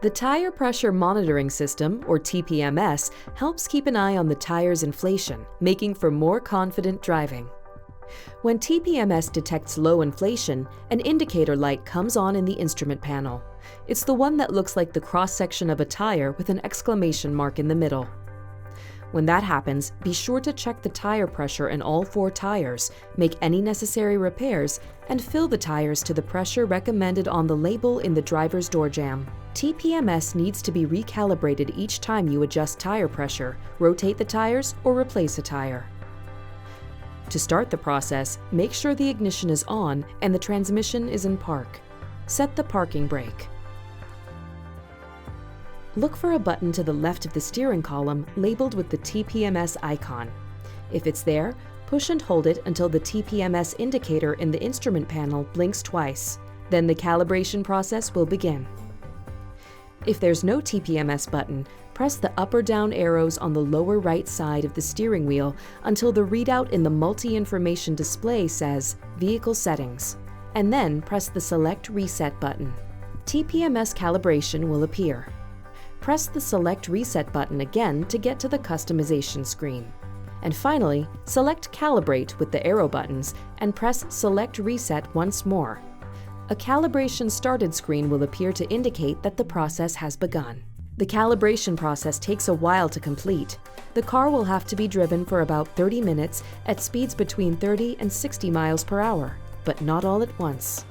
The Tire Pressure Monitoring System, or TPMS, helps keep an eye on the tire's inflation, making for more confident driving. When TPMS detects low inflation, an indicator light comes on in the instrument panel. It's the one that looks like the cross-section of a tire with an exclamation mark in the middle. When that happens, be sure to check the tire pressure in all 4 tires, make any necessary repairs, and fill the tires to the pressure recommended on the label in the driver's door jamb. TPMS needs to be recalibrated each time you adjust tire pressure, rotate the tires, or replace a tire. To start the process, make sure the ignition is on and the transmission is in park. Set the parking brake. Look for a button to the left of the steering column labeled with the TPMS icon. If it's there, push and hold it until the TPMS indicator in the instrument panel blinks twice. Then the calibration process will begin. If there's no TPMS button, press the up or down arrows on the lower right side of the steering wheel until the readout in the multi-information display says Vehicle Settings, and then press the Select Reset button. TPMS Calibration will appear. Press the Select Reset button again to get to the customization screen. And finally, select Calibrate with the arrow buttons and press Select Reset once more. A calibration started screen will appear to indicate that the process has begun. The calibration process takes a while to complete. The car will have to be driven for about 30 minutes at speeds between 30 and 60 miles per hour, but not all at once.